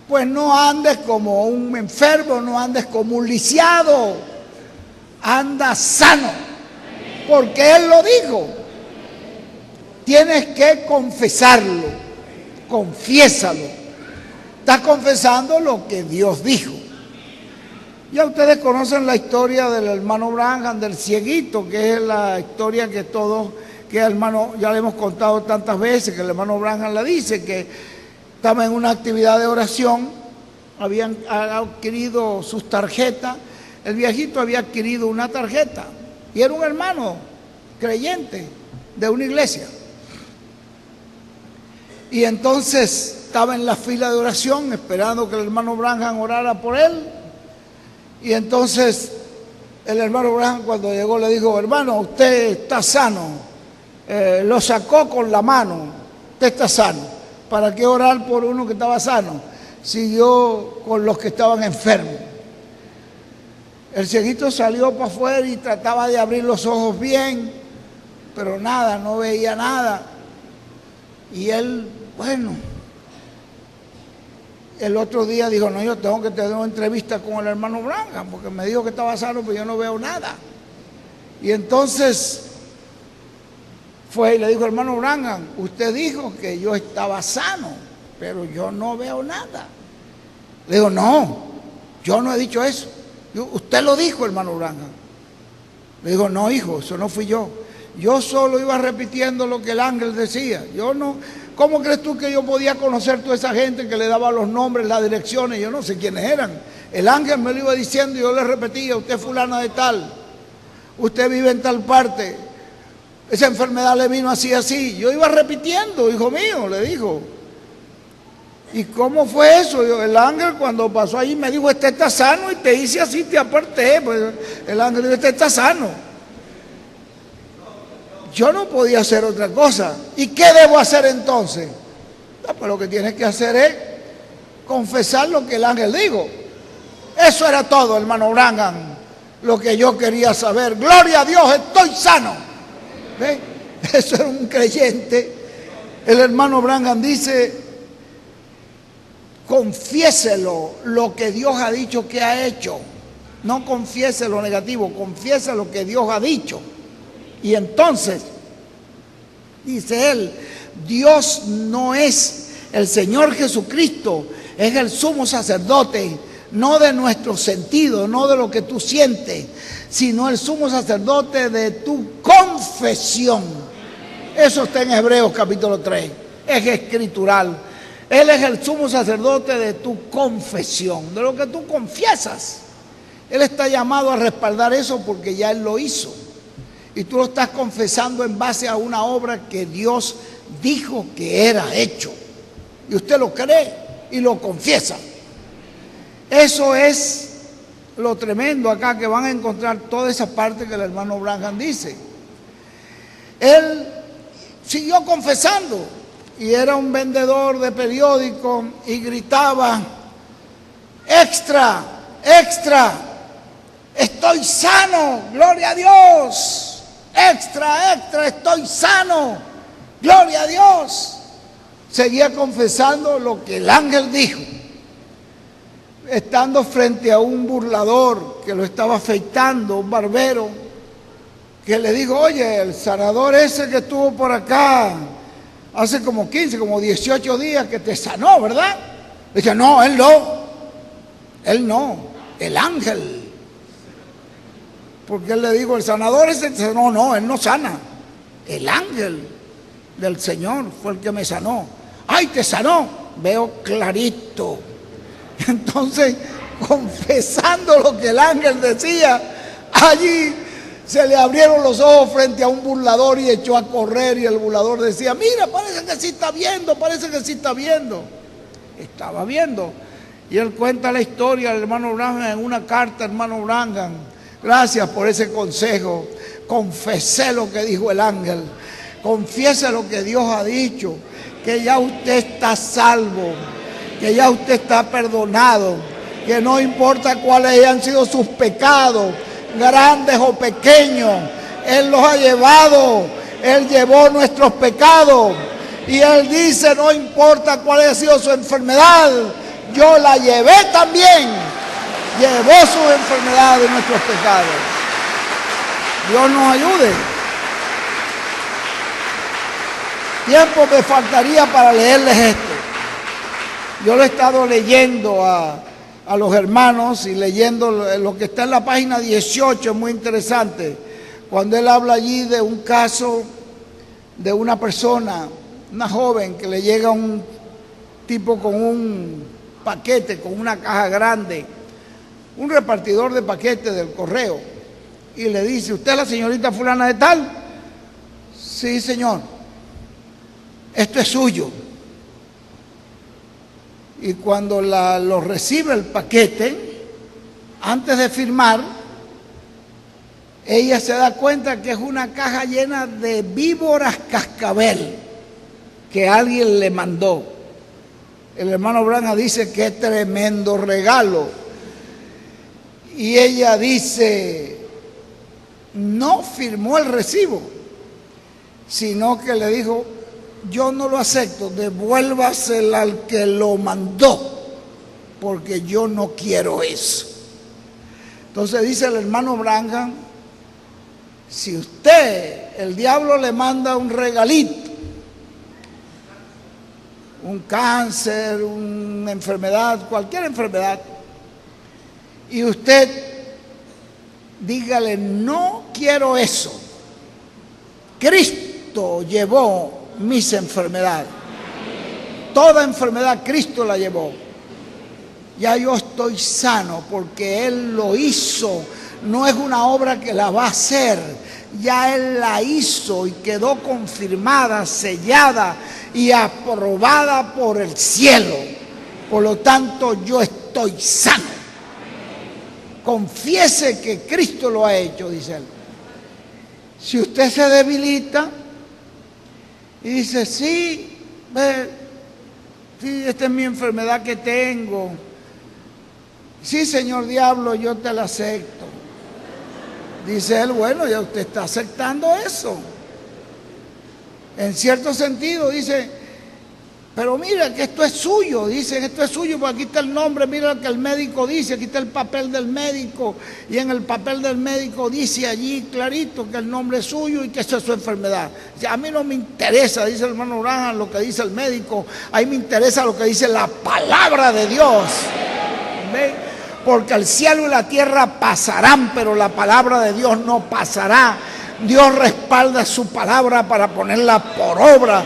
pues no andes como un enfermo, no andes como un lisiado, anda sano, porque Él lo dijo. Tienes que confesarlo, confiésalo. Estás confesando lo que Dios dijo. Ya ustedes conocen la historia del hermano Branham, del cieguito, que es la historia que todos, que el hermano, ya le hemos contado tantas veces, que el hermano Branham la dice, que estaba en una actividad de oración, habían adquirido sus tarjetas, el viejito había adquirido una tarjeta, y era un hermano creyente de una iglesia. Y entonces estaba en la fila de oración esperando que el hermano Branham orara por él. Y entonces el hermano Branham, cuando llegó, le dijo, hermano, usted está sano. Lo sacó con la mano, usted está sano. ¿Para qué orar por uno que estaba sano? Siguió con los que estaban enfermos. El cieguito salió para afuera y trataba de abrir los ojos bien, pero nada, no veía nada. Y él, bueno, el otro día dijo, no, yo tengo que tener una entrevista con el hermano Branham, porque me dijo que estaba sano, pero yo no veo nada. Y entonces fue y le dijo, hermano Branham, usted dijo que yo estaba sano, pero yo no veo nada. Le digo, no, yo no he dicho eso. Usted lo dijo, hermano Branham. Le digo, no, hijo, eso no fui yo. Yo solo iba repitiendo lo que el ángel decía. Yo no, ¿cómo crees tú que yo podía conocer toda esa gente que le daba los nombres, las direcciones? Yo no sé quiénes eran. El ángel me lo iba diciendo y yo le repetía, usted es fulana de tal, usted vive en tal parte, esa enfermedad le vino así, así. Yo iba repitiendo, hijo mío, le dijo. ¿Y cómo fue eso? El ángel cuando pasó ahí me dijo, este está sano, y te hice así, te aparté. Pues el ángel dijo, este está sano. Yo no podía hacer otra cosa. ¿Y qué debo hacer entonces? No, pues lo que tienes que hacer es confesar lo que el ángel dijo. Eso era todo, hermano Branham, lo que yo quería saber. Gloria a Dios, estoy sano. ¿Ven? Eso era un creyente. El hermano Branham dice, confiéselo lo que Dios ha dicho que ha hecho. No confiese lo negativo, confiese lo que Dios ha dicho. Y entonces, dice él, Dios no es el Señor Jesucristo, es el sumo sacerdote, no de nuestro sentido, no de lo que tú sientes, sino el sumo sacerdote de tu confesión. Eso está en Hebreos capítulo 3, es escritural. Él es el sumo sacerdote de tu confesión, de lo que tú confiesas. Él está llamado a respaldar eso porque ya Él lo hizo. Y tú lo estás confesando en base a una obra que Dios dijo que era hecho. Y usted lo cree y lo confiesa. Eso es lo tremendo acá, que van a encontrar toda esa parte que el hermano Branham dice. Él siguió confesando y era un vendedor de periódicos y gritaba, extra, extra, estoy sano, gloria a Dios. Extra, extra, estoy sano. gloria a Dios. Seguía confesando lo que el ángel dijo, estando frente a un burlador que lo estaba afeitando, un barbero, que le dijo, oye, el sanador ese que estuvo por acá hace como 15, como 18 días que te sanó, ¿verdad? Le dije, no, él no, el ángel. Porque él le dijo, el sanador ese te sanó, no, él no sana, el ángel del Señor fue el que me sanó. ¡Ay, te sanó! Veo clarito. Entonces, confesando lo que el ángel decía, allí se le abrieron los ojos frente a un burlador y echó a correr, y el burlador decía, mira, parece que sí está viendo, parece que sí está viendo. Estaba viendo. Y él cuenta la historia del hermano Branham en una carta, hermano Branham. Gracias por ese consejo. Confesé lo que dijo el ángel. Confiese lo que Dios ha dicho, que ya usted está salvo, que ya usted está perdonado, que no importa cuáles hayan sido sus pecados, grandes o pequeños, Él los ha llevado, Él llevó nuestros pecados, y Él dice, no importa cuál haya sido su enfermedad, yo la llevé también, llevó sus enfermedades y nuestros pecados. Dios nos ayude. Tiempo me faltaría para leerles esto. Yo lo he estado leyendo a los hermanos y leyendo lo que está en la página 18, es muy interesante. Cuando él habla allí de un caso de una persona, una joven que le llega un tipo con un paquete, con una caja grande, un repartidor de paquetes del correo, y le dice, ¿usted es la señorita fulana de tal? Sí, señor. Esto es suyo. Y cuando lo recibe el paquete, antes de firmar, ella se da cuenta que es una caja llena de víboras cascabel que alguien le mandó. El hermano Branham dice que es tremendo regalo. Y ella dice, no firmó el recibo, sino que le dijo, yo no lo acepto, devuélvasela al que lo mandó, porque yo no quiero eso. Entonces dice el hermano Branham, si usted, el diablo le manda un regalito, un cáncer, una enfermedad, cualquier enfermedad, y usted dígale, no quiero eso, Cristo llevó mis enfermedades. Toda enfermedad Cristo la llevó. Ya yo estoy sano porque Él lo hizo. No es una obra que la va a hacer. Ya Él la hizo y quedó confirmada, sellada y aprobada por el cielo. Por lo tanto, yo estoy sano. Confiese que Cristo lo ha hecho, dice Él. Si usted se debilita y dice, sí, esta es mi enfermedad que tengo. Sí, señor diablo, yo te la acepto. Dice él, bueno, ya usted está aceptando eso. En cierto sentido, dice, pero mira que esto es suyo. Dicen, esto es suyo, porque aquí está el nombre, mira lo que el médico dice, aquí está el papel del médico, y en el papel del médico dice allí clarito que el nombre es suyo y que esa es su enfermedad. A mí no me interesa, dice el hermano Branham, lo que dice el médico, a mí me interesa lo que dice la palabra de Dios. ¿Ven? Porque el cielo y la tierra pasarán, pero la palabra de Dios no pasará. Dios respalda su palabra para ponerla por obra.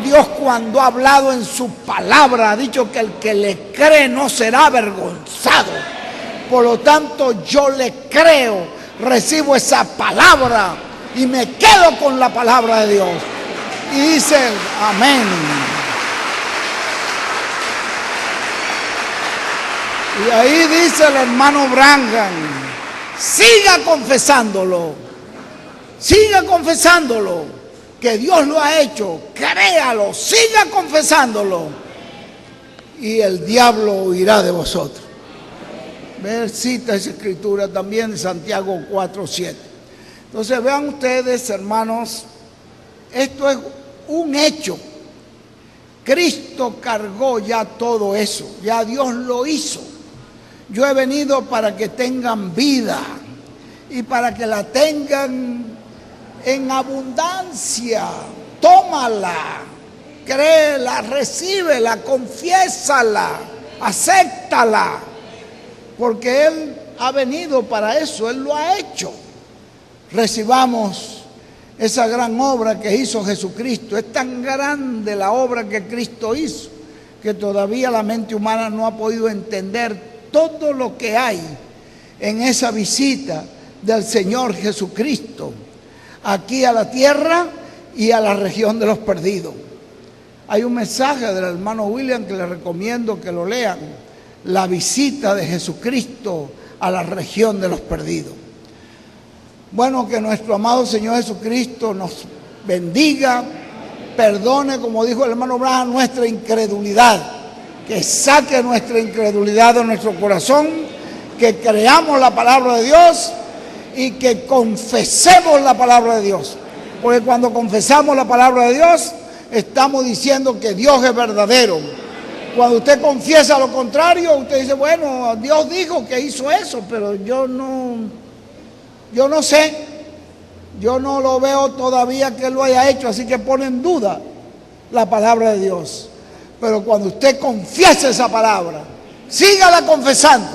Dios, cuando ha hablado en su palabra, ha dicho que el que le cree no será avergonzado. Por lo tanto, yo le creo, recibo esa palabra y me quedo con la palabra de Dios. Y dice, amén. Y ahí dice el hermano Branham, siga confesándolo, que Dios lo ha hecho, créalo, siga confesándolo, y el diablo huirá de vosotros. Cita esa escritura también de Santiago 4:7. Entonces vean ustedes, hermanos, esto es un hecho. Cristo cargó ya todo eso, ya Dios lo hizo. Yo he venido para que tengan vida y para que la tengan en abundancia. Tómala, créela, recíbela, confiésala, acéptala, porque Él ha venido para eso, Él lo ha hecho. Recibamos esa gran obra que hizo Jesucristo. Es tan grande la obra que Cristo hizo que todavía la mente humana no ha podido entender todo lo que hay en esa visita del Señor Jesucristo aquí a la tierra y a la región de los perdidos. Hay un mensaje del hermano William que les recomiendo que lo lean: la visita de Jesucristo a la región de los perdidos. Bueno, que nuestro amado Señor Jesucristo nos bendiga, perdone, como dijo el hermano Branham, nuestra incredulidad, que saque nuestra incredulidad de nuestro corazón, que creamos la palabra de Dios y que confesemos la palabra de Dios. Porque cuando confesamos la palabra de Dios, estamos diciendo que Dios es verdadero. Cuando usted confiesa lo contrario, usted dice, bueno, Dios dijo que hizo eso, pero yo no sé, yo no lo veo todavía que Él lo haya hecho, así que pone en duda la palabra de Dios. Pero cuando usted confiese esa palabra, sígala confesando.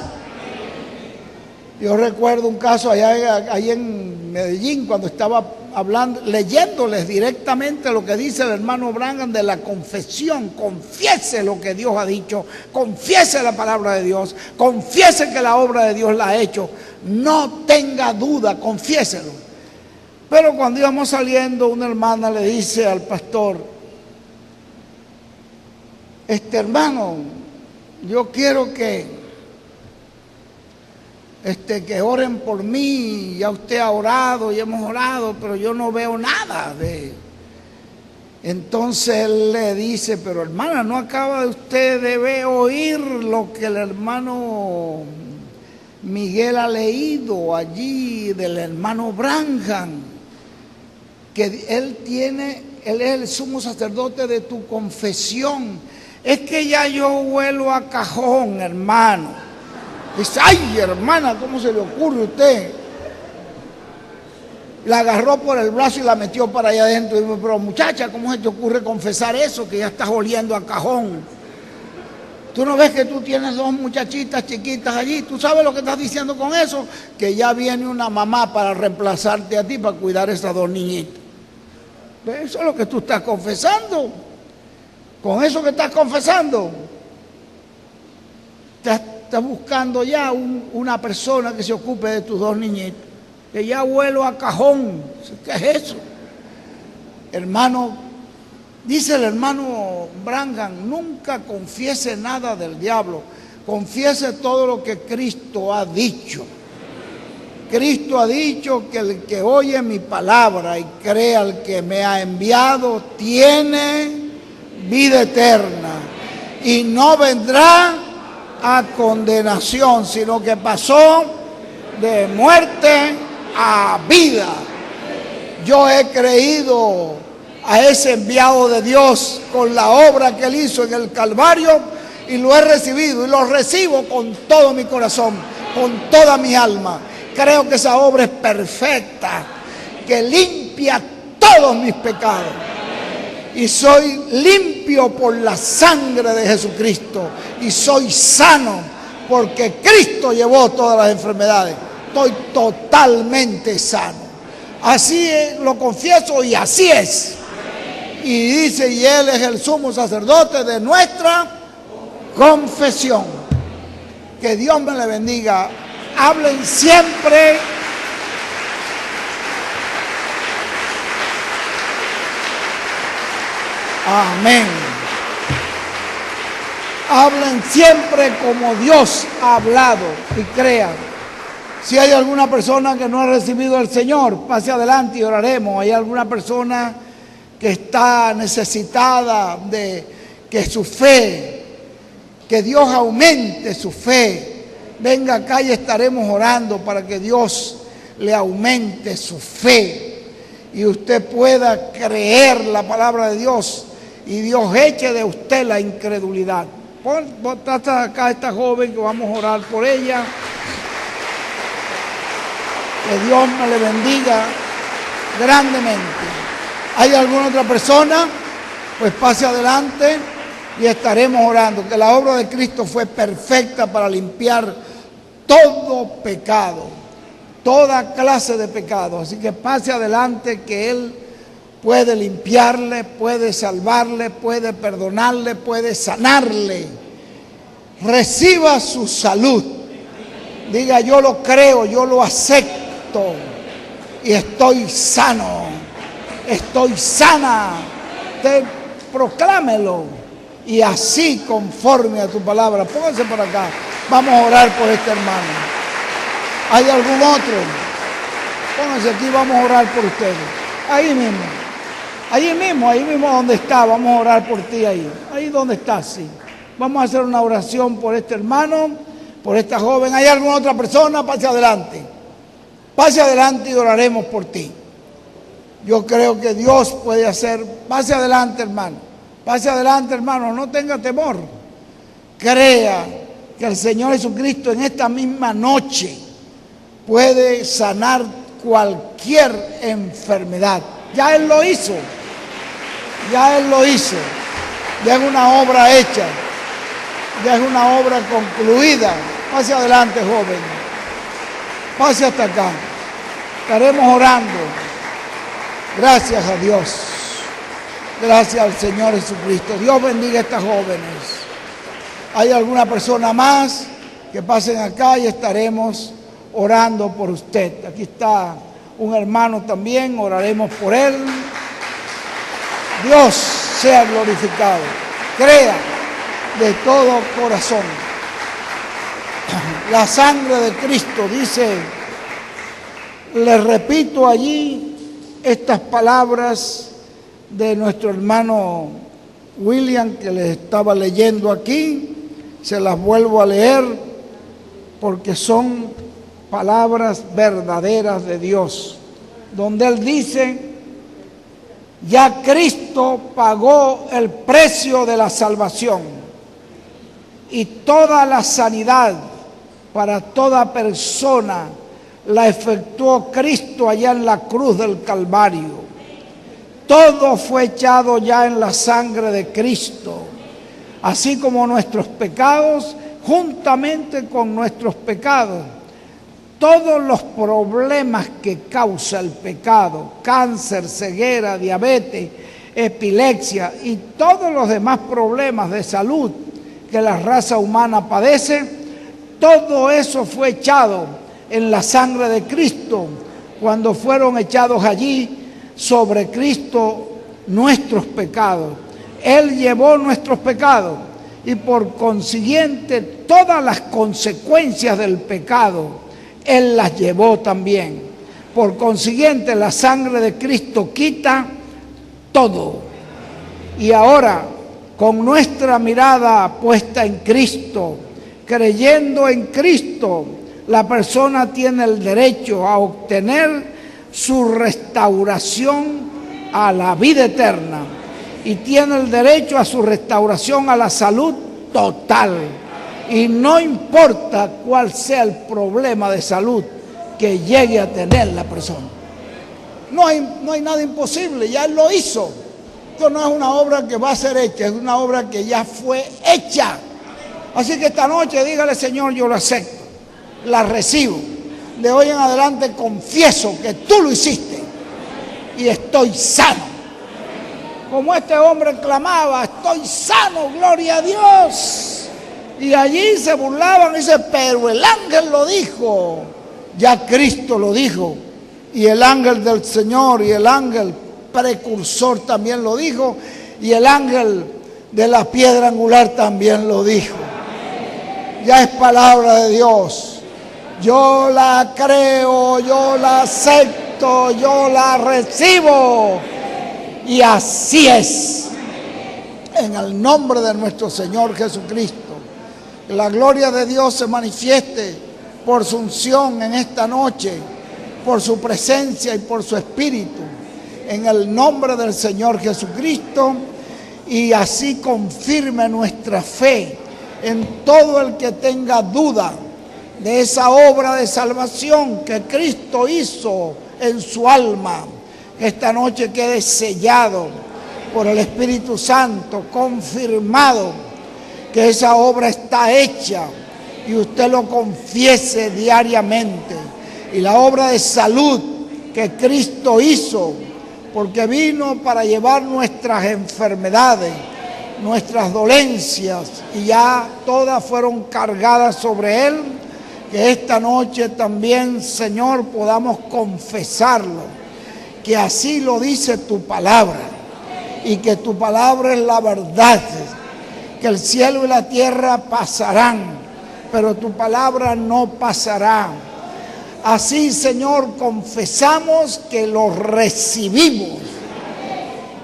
Yo recuerdo un caso allá en Medellín, cuando estaba hablando, leyéndoles directamente lo que dice el hermano Branham de la confesión. Confiese lo que Dios ha dicho, confiese la palabra de Dios, confiese que la obra de Dios la ha hecho, no tenga duda, confiéselo. Pero cuando íbamos saliendo, una hermana le dice al pastor: hermano, yo quiero que oren por mí. Ya usted ha orado y hemos orado, pero yo no veo nada de... Entonces él le dice: pero hermana, ¿no acaba usted de oír lo que el hermano Miguel ha leído allí del hermano Branham? Que él es el sumo sacerdote de tu confesión. Es que ya yo huelo a cajón, hermano. Dice: ay, hermana, ¿cómo se le ocurre a usted? La agarró por el brazo y la metió para allá adentro. Y dijo: pero muchacha, ¿cómo se te ocurre confesar eso? Que ya estás oliendo a cajón. ¿Tú no ves que tú tienes dos muchachitas chiquitas allí? ¿Tú sabes lo que estás diciendo con eso? Que ya viene una mamá para reemplazarte a ti, para cuidar a esas dos niñitas. Eso es lo que tú estás confesando. Con eso que estás confesando, estás buscando ya una persona que se ocupe de tus dos niñitos. Que ya huelo a cajón. ¿Qué es eso? Hermano, dice el hermano Branham: nunca confiese nada del diablo, confiese todo lo que Cristo ha dicho. Cristo ha dicho que el que oye mi palabra y crea al que me ha enviado tiene vida eterna y no vendrá a condenación, sino que pasó de muerte a vida. Yo he creído a ese enviado de Dios con la obra que Él hizo en el Calvario y lo he recibido y lo recibo con todo mi corazón, con toda mi alma. Creo que esa obra es perfecta, que limpia todos mis pecados. Y soy limpio por la sangre de Jesucristo. Y soy sano porque Cristo llevó todas las enfermedades. Estoy totalmente sano. Así lo confieso y así es. Y dice: y Él es el sumo sacerdote de nuestra confesión. Que Dios me le bendiga. Hablen siempre amén. Hablen siempre como Dios ha hablado y crean. Si hay alguna persona que no ha recibido al Señor, pase adelante y oraremos. Hay alguna persona que está necesitada de que su fe, que Dios aumente su fe. Venga acá y estaremos orando para que Dios le aumente su fe y usted pueda creer la palabra de Dios y Dios eche de usted la incredulidad. Trata acá a esta joven que vamos a orar por ella. Que Dios me le bendiga grandemente. ¿Hay alguna otra persona? Pues pase adelante y estaremos orando. Que la obra de Cristo fue perfecta para limpiar todo pecado, toda clase de pecado. Así que pase adelante, que Él puede limpiarle, puede salvarle, puede perdonarle, puede sanarle. Reciba su salud. Diga: yo lo creo, yo lo acepto y estoy sano, estoy sana. Usted proclámelo y así conforme a tu palabra. Póngase por acá. Vamos a orar por este hermano. ¿Hay algún otro? Pónganse aquí, vamos a orar por ustedes. Ahí mismo donde está, vamos a orar por ti ahí. Ahí donde estás, sí. Vamos a hacer una oración por este hermano, por esta joven. ¿Hay alguna otra persona? Pase adelante. Pase adelante y oraremos por ti. Yo creo que Dios puede hacer. Pase adelante, hermano. Pase adelante, hermano. No tenga temor. Crea que el Señor Jesucristo en esta misma noche puede sanar cualquier enfermedad. Ya Él lo hizo. Ya Él lo hizo. Ya es una obra hecha. Ya es una obra concluida. Pase adelante, joven. Pase hasta acá. Estaremos orando. Gracias a Dios. Gracias al Señor Jesucristo. Dios bendiga a estas jóvenes. ¿Hay alguna persona más? Que pasen acá y estaremos orando por usted. Aquí está un hermano también, oraremos por él. Dios sea glorificado. Crea de todo corazón. La sangre de Cristo, dice, le repito allí estas palabras de nuestro hermano William, que les estaba leyendo aquí. Se las vuelvo a leer porque son palabras verdaderas de Dios, donde Él dice: ya Cristo pagó el precio de la salvación y toda la sanidad para toda persona la efectuó Cristo allá en la cruz del Calvario. Todo fue echado ya en la sangre de Cristo, así como nuestros pecados, juntamente con nuestros pecados. Todos los problemas que causa el pecado, cáncer, ceguera, diabetes, epilepsia y todos los demás problemas de salud que la raza humana padece, todo eso fue echado en la sangre de Cristo, cuando fueron echados allí sobre Cristo nuestros pecados. Él llevó nuestros pecados y por consiguiente todas las consecuencias del pecado Él las llevó también. Por consiguiente, la sangre de Cristo quita todo. Y ahora, con nuestra mirada puesta en Cristo, creyendo en Cristo, la persona tiene el derecho a obtener su restauración a la vida eterna y tiene el derecho a su restauración a la salud total. Y no importa cuál sea el problema de salud que llegue a tener la persona. No hay nada imposible, ya Él lo hizo. Esto no es una obra que va a ser hecha, es una obra que ya fue hecha. Así que esta noche dígale: Señor, yo lo acepto, la recibo. De hoy en adelante confieso que tú lo hiciste y estoy sano. Como este hombre clamaba: estoy sano, gloria a Dios. Y allí se burlaban y dicen: pero el ángel lo dijo. Ya Cristo lo dijo. Y el ángel del Señor y el ángel precursor también lo dijo. Y el ángel de la piedra angular también lo dijo. Ya es palabra de Dios. Yo la creo, yo la acepto, yo la recibo. Y así es. En el nombre de nuestro Señor Jesucristo. Que la gloria de Dios se manifieste por su unción en esta noche, por su presencia y por su espíritu. en el nombre del Señor Jesucristo, y así confirme nuestra fe en todo el que tenga duda de esa obra de salvación que Cristo hizo en su alma. Esta noche quede sellado por el Espíritu Santo, confirmado que esa obra está hecha, y usted lo confiese diariamente. Y la obra de salud que Cristo hizo, porque vino para llevar nuestras enfermedades, nuestras dolencias, y ya todas fueron cargadas sobre Él. Que esta noche también, Señor, podamos confesarlo, que así lo dice tu palabra, y que tu palabra es la verdad, que el cielo y la tierra pasarán, pero tu palabra no pasará. Así, Señor, confesamos que lo recibimos,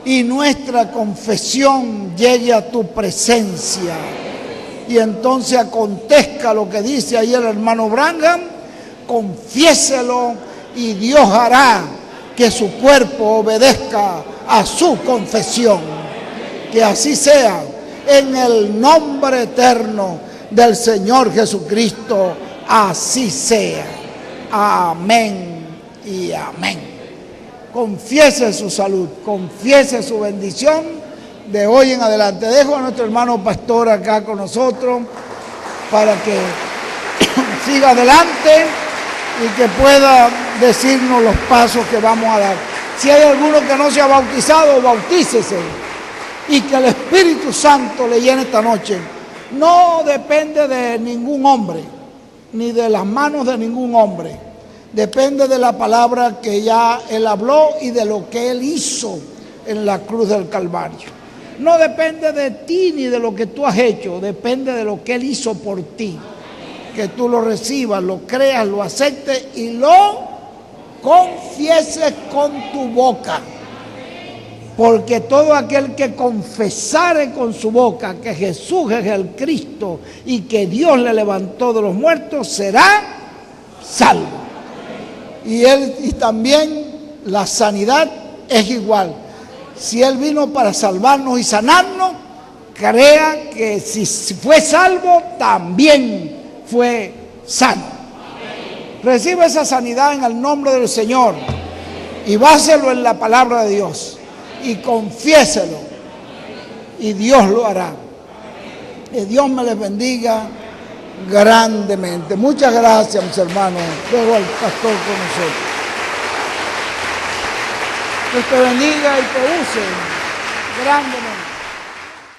y nuestra confesión llegue a tu presencia. Y entonces acontezca lo que dice ahí el hermano Branham, confiéselo y Dios hará que su cuerpo obedezca a su confesión. Que así sea, en el nombre eterno del Señor Jesucristo, así sea. Amén y amén. Confiese su salud, confiese su bendición de hoy en adelante. Dejo a nuestro hermano pastor acá con nosotros para que siga adelante y que pueda decirnos los pasos que vamos a dar. Si hay alguno que no se ha bautizado, bautícese, y que el Espíritu Santo le llene esta noche. No depende de ningún hombre, ni de las manos de ningún hombre. Depende de la palabra que ya Él habló y de lo que Él hizo en la cruz del Calvario. No depende de ti ni de lo que tú has hecho, depende de lo que Él hizo por ti. Que tú lo recibas, lo creas, lo aceptes y lo confieses con tu boca. Porque todo aquel que confesare con su boca que Jesús es el Cristo y que Dios le levantó de los muertos, será salvo. Y también la sanidad es igual. Si Él vino para salvarnos y sanarnos, crea que si fue salvo, también fue sano. Recibe esa sanidad en el nombre del Señor y báselo en la palabra de Dios y confiéselo, y Dios lo hará. Que Dios me les bendiga grandemente. Muchas gracias, mis hermanos. Dejo al pastor con nosotros. Dios te bendiga y te use grandemente.